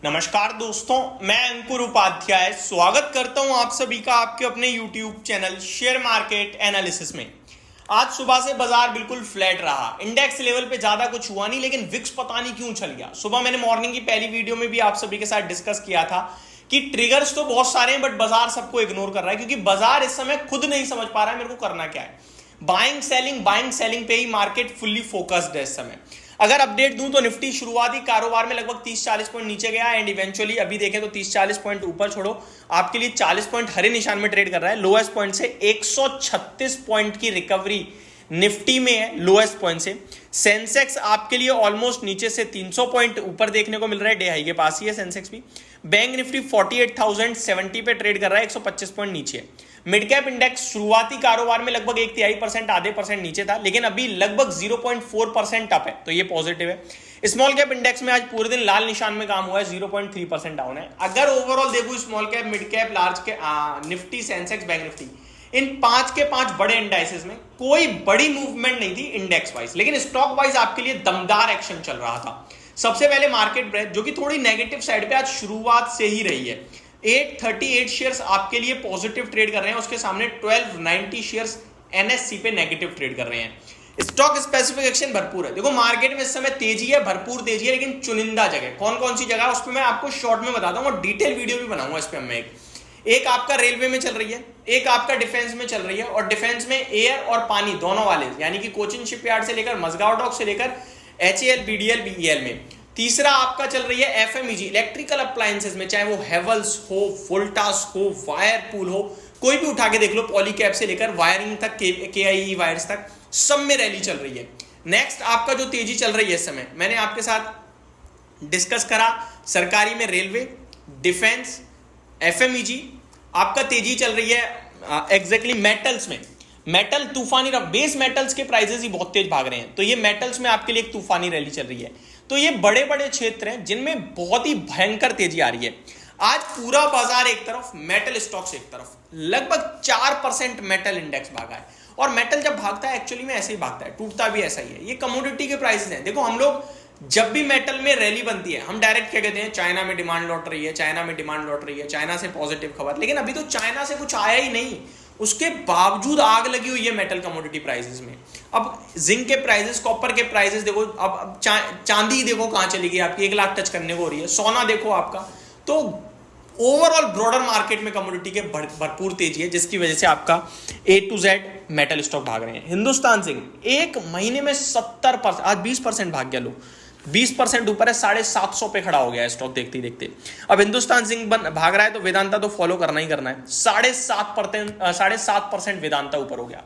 नमस्कार दोस्तों, मैं अंकुर उपाध्याय स्वागत करता हूं आप सभी का आपके अपने YouTube channel share market analysis में। आज सुबह से बाजार बिल्कुल फ्लैट रहा, इंडेक्स लेवल पे ज्यादा कुछ हुआ नहीं, लेकिन विक्स पता नहीं क्यों चल गया। सुबह मैंने मॉर्निंग की पहली वीडियो में भी आप सभी के साथ डिस्कस किया था कि ट्रिगर्स तो बहुत सारे हैं, बट बाजार सबको इग्नोर कर रहा है क्योंकि बाजार इस समय खुद नहीं समझ पा रहा है मेरे को करना क्या है। बाइंग सेलिंग पे ही मार्केट फुल्ली फोकस्ड है इस समय। अगर अपडेट दूं तो निफ्टी शुरुआती कारोबार में लगभग 30-40 पॉइंट नीचे गया एंड इवेंचुअली अभी देखें तो 30-40 पॉइंट ऊपर छोड़ो आपके लिए 40 पॉइंट हरे निशान में ट्रेड कर रहा है। लोएस्ट पॉइंट से 136 पॉइंट की रिकवरी निफ्टी में है लोएस्ट पॉइंट से। सेंसेक्स आपके लिए ऑलमोस्ट नीचे से 300 पॉइंट ऊपर देखने को मिल रहा है, डे हाई के पास ही है सेंसेक्स भी। बैंक निफ्टी 48,070 पे ट्रेड कर रहा है, 125 पॉइंट नीचे है। मिड कैप इंडेक्स शुरुआती कारोबार में लगभग 1/3% आधे परसेंट नीचे था, लेकिन अभी लगभग 0.4% अप है, तो ये पॉजिटिव है। स्मॉल कैप इंडेक्स में आज पूरे दिन लाल निशान में काम हुआ है, 0.3% डाउन है। अगर ओवरऑल देखो small cap, mid cap, large cap, Nifty, Sensex, bank Nifty, इन 5 के 5 बड़े इंडाइसेस में कोई बड़ी मूवमेंट नहीं थी इंडेक्स वाइज, लेकिन स्टॉक वाइज आपके लिए दमदार एक्शन चल रहा था। सबसे पहले मार्केट ब्रेथ जो कि थोड़ी नेगेटिव साइड पे आज शुरुआत से ही रही है। 838 शेयर्स आपके लिए पॉजिटिव ट्रेड कर रहे हैं, उसके सामने 1290 शेयर्स एनएससी पे नेगेटिव ट्रेड कर रहे हैं। स्टॉक स्पेसिफिक एक्शन भरपूर है। देखो मार्केट में इस समय तेजी है, भरपूर तेजी है, लेकिन चुनिंदा जगह कौन कौन सी जगह उस पर मैं आपको शॉर्ट में बताता हूँ और डिटेल वीडियो भी बनाऊंगा इस पर। मैं एक आपका रेलवे में चल रही है, एक आपका डिफेंस में चल रही है, और डिफेंस में एयर और पानी दोनों वाले, यानी कि कोचिन शिपयार्ड से लेकर मजगांव डॉक से लेकर एचएएल, बीडीएल, बीईएल में। तीसरा आपका चल रही है एफएमईजी इलेक्ट्रिकल अप्लायंसेस में, चाहे वो हेवल्स हो, वोल्टास हो, वायरपूल हो, कोई भी उठा के देख लो, पॉलीकैब से लेकर वायरिंग तक, केआईई वायर्स तक, सब में रैली चल रही है। नेक्स्ट आपका जो तेजी चल रही है इस समय, मैंने आपके साथ डिस्कस करा, सरकारी में रेलवे, डिफेंस, एफएमईजी, आपका तेजी चल रही है एग्जैक्टली मेटल्स में। मेटल तूफानी, बेस मेटल्स के प्राइसेस ही बहुत तेज भाग रहे हैं, तो ये मेटल्स में आपके लिए एक तूफानी रैली चल रही है। तो ये बड़े बड़े क्षेत्र हैं जिनमें बहुत ही भयंकर तेजी आ रही है। आज पूरा बाजार एक तरफ, मेटल स्टॉक्स एक तरफ, लगभग 4% मेटल इंडेक्स भागा है। और मेटल जब भागता है एक्चुअली में ऐसे ही भागता है, टूटता भी ऐसा ही है। ये कमोडिटी के प्राइसेस हैं। देखो हम लोग जब भी मेटल में रैली बनती है, हम डायरेक्ट क्या कहते हैं, चाइना में डिमांड लौट रही है, चाइना में डिमांड लौट रही है, चाइना से पॉजिटिव खबर। लेकिन अभी तो चाइना से कुछ आया ही नहीं, उसके बावजूद आग लगी हुई है मेटल कमोडिटी प्राइसेस में। अब जिंक के प्राइसेस, कॉपर के प्राइसेस देखो, अब चांदी देखो कहां चली गई आपकी, 1 लाख टच करने को हो रही है। सोना देखो आपका। तो ओवरऑल ब्रॉडर मार्केट में कमोडिटी के भरपूर तेजी है, जिसकी वजह से आपका A to Z metal stock भाग रहे हैं। हिंदुस्तान जिंक एक महीने में 70%, आज 20% भाग गया, लो 20% ऊपर है, 750 पे खड़ा हो गया है स्टॉक देखते ही देखते। अब हिंदुस्तान जिंक भाग रहा है तो वेदांता तो फॉलो करना ही करना है। 7.5% वेदांता ऊपर हो गया।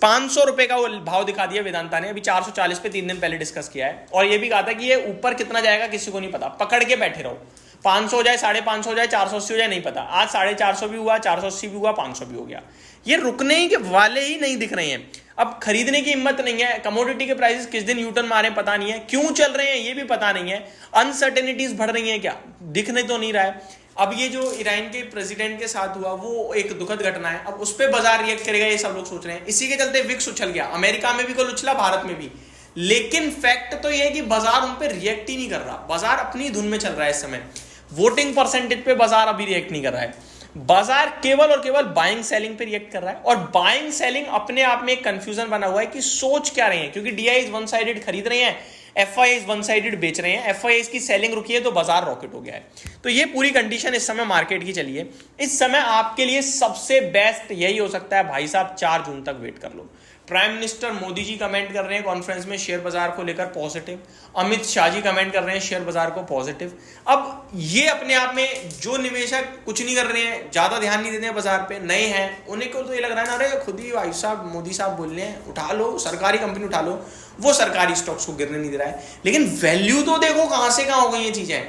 500 रुपए का वो भाव दिखा दिया वेदांता ने, अभी 440 पे 3 दिन पहले डिस्कस किया है, और ये भी कहा था कि ये ऊपर कितना जाएगा किसी को नहीं पता, पकड़ के बैठे रहो। 500 हो जाए, 550 हो जाए, 480 हो जाए, नहीं पता। आज 450 भी हुआ, 480 भी हुआ, 500 भी हो गया। ये रुकने ही के वाले ही नहीं दिख रहे हैं। अब खरीदने की हिम्मत नहीं है। कमोडिटी के प्राइसेस किस दिन यूटर्न मारे पता नहीं है, क्यों चल रहे हैं ये भी पता नहीं है। अनसर्टेनिटीज बढ़ रही हैं, क्या दिखने तो नहीं रहा है। अब ये जो ईरान के प्रेसिडेंट के साथ हुआ वो एक दुखद घटना है, अब उस पर बाजार रिएक्ट करेगा ये सब लोग सोच रहे हैं। इसी के चलते विक्स उछल गया, अमेरिका में भी कल उछला, भारत में भी। लेकिन फैक्ट तो ये है कि बाजार उन पर रिएक्ट ही नहीं कर रहा, बाजार अपनी धुन में चल रहा है इस समय। वोटिंग परसेंटेज पे बाजार अभी रिएक्ट नहीं कर रहा है, बाजार केवल और केवल बाइंग सेलिंग पे रिएक्ट कर रहा है। और बाइंग सेलिंग अपने आप में एक कंफ्यूजन बना हुआ है कि सोच क्या रहे हैं, क्योंकि डीआई वन साइडेड खरीद रहे हैं, एफआई वन साइडेड बेच रहे हैं। एफआई की सेलिंग रुकी है तो बाजार रॉकेट हो गया है। तो ये पूरी कंडीशन इस समय मार्केट की चली है। इस समय आपके लिए सबसे बेस्ट यही हो सकता है भाई साहब, 4 जून तक वेट कर लो। Prime minister Modi ji comment कर रहे हैं कॉन्फ्रेंस में शेयर बाजार को लेकर पॉजिटिव, अमित शाह जी कमेंट कर रहे हैं शेयर बाजार को पॉजिटिव। अब ये अपने आप में जो निवेशक कुछ नहीं कर रहे हैं, ज्यादा ध्यान नहीं देते हैं बाजार पे, नए हैं, उन्हें को तो ये लग रहा है ना, अरे खुद ही भाई साहब मोदी साहब बोल रहे हैं, उठा लो सरकारी कंपनी उठा लो, वो सरकारी स्टॉक्स को गिरने नहीं दे रहा है। लेकिन वैल्यू तो देखो कहां से कहां हो गई ये चीजें।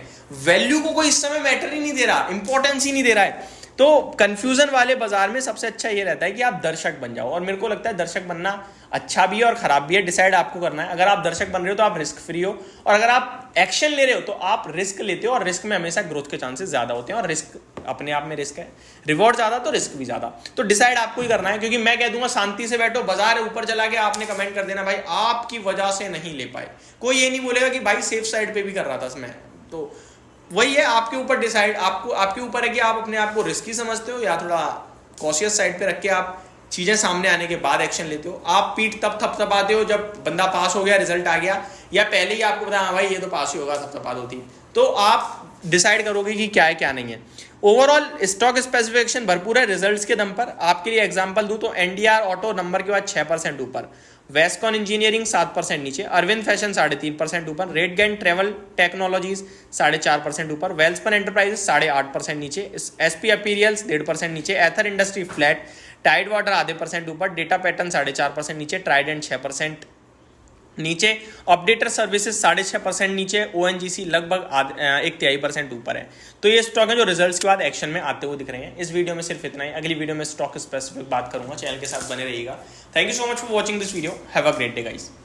वैल्यू को कोई इस समय मैटर ही नहीं दे रहा, इंपॉर्टेंस ही नहीं दे रहा है। तो कंफ्यूजन वाले बाजार में सबसे अच्छा ये रहता है कि आप दर्शक बन जाओ, और मेरे को लगता है दर्शक बनना अच्छा भी है और खराब भी है, डिसाइड आपको करना है। अगर आप दर्शक बन रहे हो तो आप रिस्क फ्री हो, और अगर आप एक्शन ले रहे हो तो आप रिस्क लेते हो, और रिस्क में हमेशा ग्रोथ के चांसेस ज्यादा होते हैं, और रिस्क अपने आप में रिस्क है, रिवॉर्ड ज्यादा तो रिस्क भी ज्यादा। तो डिसाइड आपको ही करना है, क्योंकि मैं कह दूंगा शांति से बैठो, बाजार ऊपर चला गया आपने कमेंट कर देना भाई आपकी वजह से नहीं ले पाए, कोई ये नहीं बोलेगा कि भाई सेफ साइड पे भी कर रहा था मैं, तो वही है, आपके ऊपर डिसाइड, आपके ऊपर है कि आप अपने आप को रिस्की समझते हो या थोड़ा कॉशियस साइड पे रख के आप चीज़ें सामने आने के बाद एक्शन लेते हो। आप पीठ तब थपथपाते हो जब बंदा पास हो गया, रिजल्ट आ गया, या पहले ही आपको पता हाँ भाई ये तो पास ही होगा, थपथपा दो थी, तो आप डिसाइड करोगे कि क्या है क्या नहीं है। ओवरऑल स्टॉक स्पेसिफिकेशन भरपूर है रिजल्ट्स के दम पर। आपके लिए एग्जांपल दूं तो एनडीआर ऑटो नंबर के बाद 6% ऊपर, वेस्कॉन इंजीनियरिंग 7% नीचे, अरविंद फैशन 3.5% ऊपर, रेडगेन ट्रेवल टेक्नोलॉजीज 4.5% ऊपर, वेल्सपन एंटरप्राइजेस 8.5% नीचे, एसपी अपीरियल्स 1.5% नीचे, एथर इंडस्ट्री फ्लैट, टाइड वाटर आधे % ऊपर, डेटा पैटर्न 4.5% नीचे, ट्राइडेंट 6% नीचे, अपडेटर सर्विसेज 6.5% नीचे, ओएनजीसी लगभग 1/3% ऊपर है। तो ये स्टॉक है जो रिजल्ट्स के बाद एक्शन में आते हुए दिख रहे हैं। इस वीडियो में सिर्फ इतना ही, अगली वीडियो में स्टॉक स्पेसिफिक बात करूंगा। चैनल के साथ बने रहिएगा। Thank you so much for watching this video. Have a great day guys.